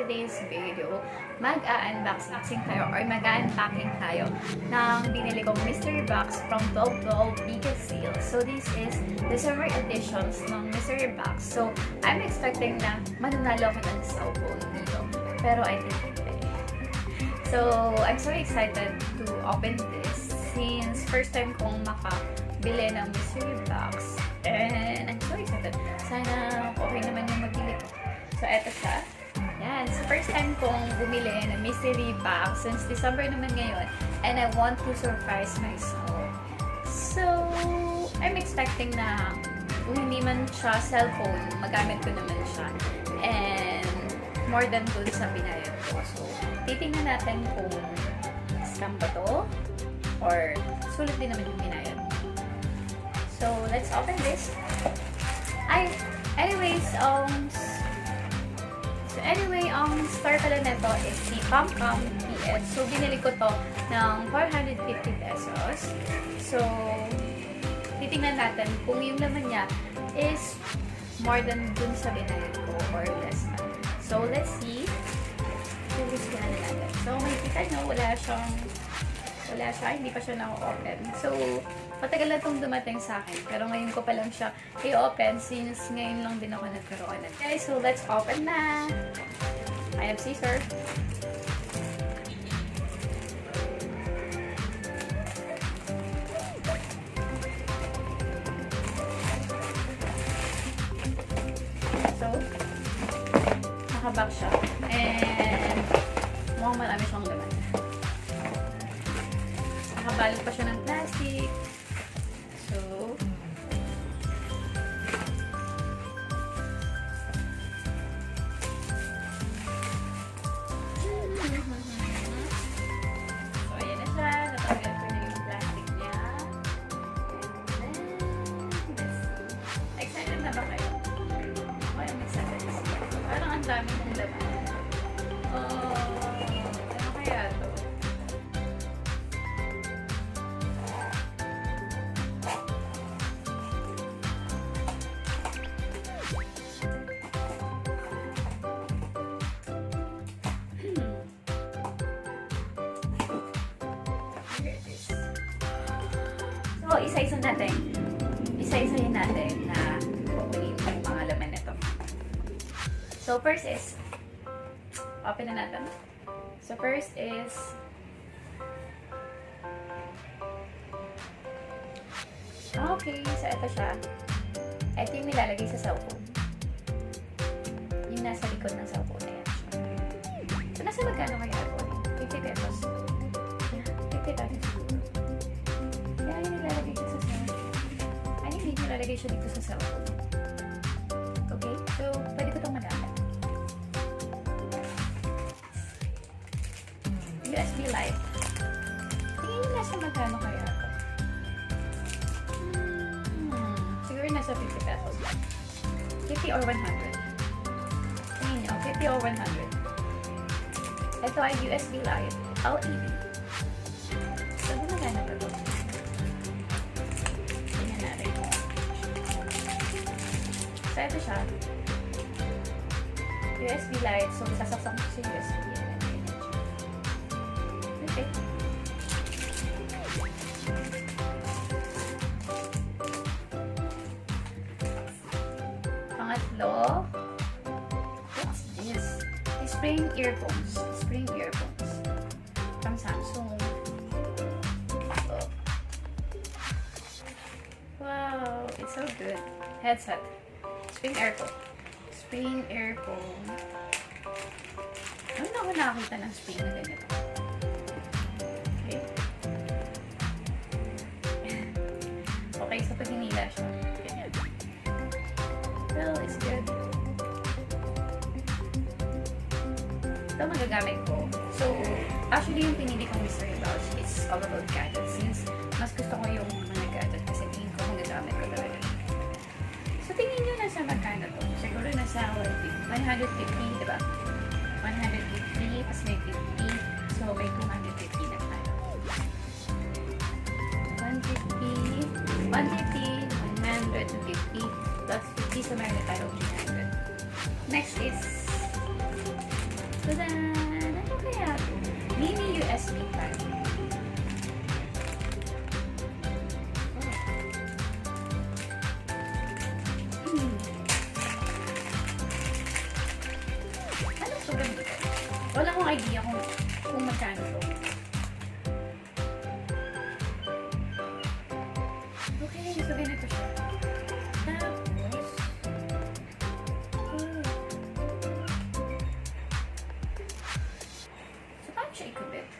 today's video, mag-unboxing tayo or mag-unpacking tayo ng binili kong mystery box from 12.12 biggest sale. So this is December editions ng mystery box. So I'm expecting na mananalo ako ng cellphone dito. Pero I think hindi. So I'm so excited to open this since first time kong makabili ng mystery box. And I'm so excited. Sana okay naman yung magbili ko. So eto siya. Yan. So, first time kong bumili ng mystery box since December naman ngayon. And I want to surprise myself. So, I'm expecting na kung hindi man siya cellphone, magamit ko naman siya. And more than dun sa binayad ko. So, titingnan natin kung scam ba to or sulit din naman yung binayad. So, let's open this. Anyway, star pala nito is si PAMCAM PS. So, binili ko to ng 450 pesos. So, titingnan natin kung yung laman niya is more than dun sa binayad ko or less na. So, let's see. Gusto na natin. So, makikita nyo, wala siya, hindi pa siya na-open. So, matagal na itong dumating sa akin. Pero ngayon ko pa lang siya i-open since ngayon lang din ako nagkaroon. Okay, so let's open na. I have scissors. So, nakabox siya. And, mukhang marami siyang laman. Nakabalot pa siya ng plastic. So, ayan na siya. Natanggal ko na yung plastic niya. And then, excited na ba kayo? Okay, I'm excited. Parang ang dami ng laman. Ano kaya ito? So, isa-isahin natin na kukunin yung mga laman nito. So, first is, open na natin. So, first is, okay, so ito siya. Ito yung nilalagay sa cellphone. Yung nasa likod ng cellphone na yan siya. So, nasa magkano kaya ito? 50 pesos. 50 pesos. Kaya yung nilalagay siya sa cellphone. Ay, hindi nilalagay siya dito sa cellphone. Okay? So, pwede ko itong magamit. USB light. Tingin nyo nasa magkano kaya ito? Siguro nasa 50 pesos. 50 or 100. Tingin nyo, 50 or 100. Ito ay USB light. LED. So, magkano ba ito? Tingnan natin. So, ito siya. USB light. So, sasaksak ko sa USB. Okay. Pangatlo. What's this? Spring earphones. Spring earphones. From Samsung. Oh. Wow, it's so good. Headset. Spring earphone. Spring earphone. Ano na ako nakakita ng spring na ganito? Okay. Okay, so pag hinila siya. Ganyan. Well, it's good. Ito magagamit ko. So, actually yung pinili kong mystery box is all about gadgets since mas gusto ko yung mga gadget kasi tingin ko magagamit ko talaga. So, tingin nyo nasa magkano to? Siguro nasa 150, diba? 150, pas may 50. So, may 250 na tayo. 150, 150 plus 50, so meron na tayo 300. Next is USB fan. Ano so ganito? Wala akong idea kung magkano to. Okay, so ganito siya. Tapos, so paano siya ikabit?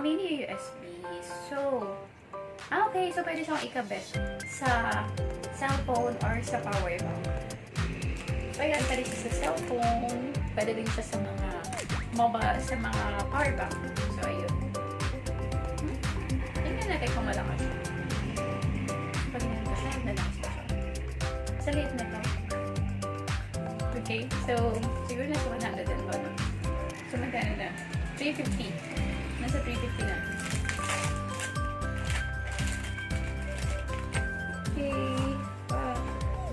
Mini USB. So, okay. So, pwede siyang ikabit sa cellphone or sa power bank. So, ayan, pwede siya sa cellphone. Pwede din siya sa mga mobile, sa mga power bank. So, ayun. Tingnan natin kung malakas siya. Pag ganito siya, malakas pa siya. Sa liit na to. Okay. So, siguro nasa 100 din ba, no? So, magkano na? 350. Nasa 350 na. Okay. Wow.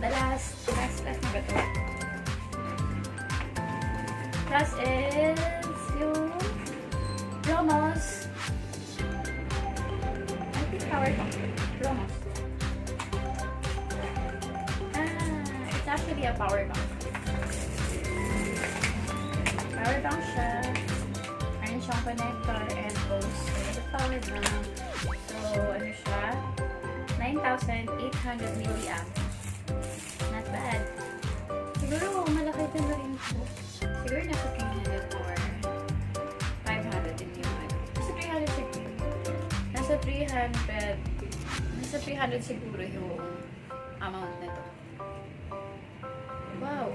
The last na ba ito? Last is yung Bromos. I think power bank. Bromos. It's actually a power bank. Power bank siya. Meron siyang connector and hose. Ito power bank. So, ano siya? 9,800 milliamps. Not bad. Siguro, malaki din na rin ito. Siguro nasa 300 or 500 din yung ano. Nasa 300 siguro. Nasa 300 siguro yung amount na to. Wow!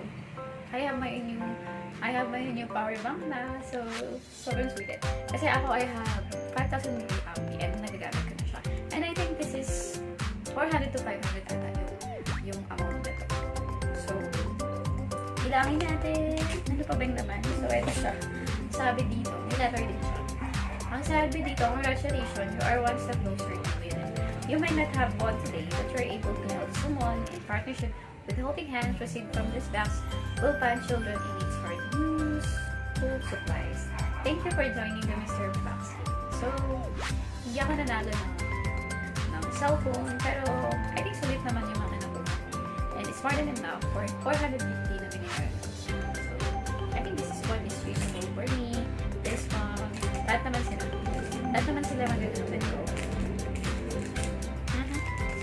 I have my new power bank na. So, sobrang sweet. Kasi ako, I have 5,000 milliamp and nagagamit ko na siya. And I think this is 400 to 500 ata yung amount na to. So, ilangin natin. Ano pa ba yung laman? So, ito siya. Sabi dito. May letter din siya. Ang sabi dito, congratulations, you are one step closer to win. You might not have one today, but you are able to help someone in partnership with helping hands received from this box will find children in need for news, school supplies. Thank you for joining the Mysterybox. So, hindi ako nanalo ng cellphone, pero I think sulit naman yung mga nakuha. And it's more than enough for 450 na binayaran ko. So, I think this is what is reasonable for me. This one, lahat naman sila magagamit ko.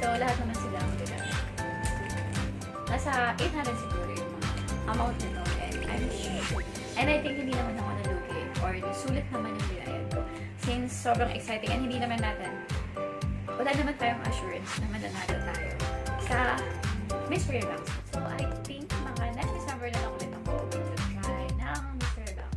So, lahat naman sila magagamit. Nasa 800 siguro yung mga amount nito. And I'm sure. And I think hindi naman ako nalugi or sulit naman yung binayad ko. Since sobrang exciting and hindi naman wala naman tayong assurance na mananalo tayo sa Mysterybox. So, I think mga next December na lang ulit ako going to try ng Mysterybox.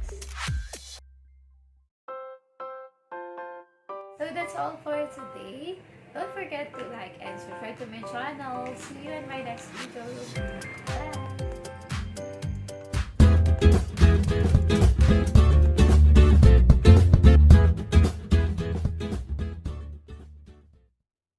So, that's all for today. Don't forget to like and subscribe to my channel. See you in my next video. Bye!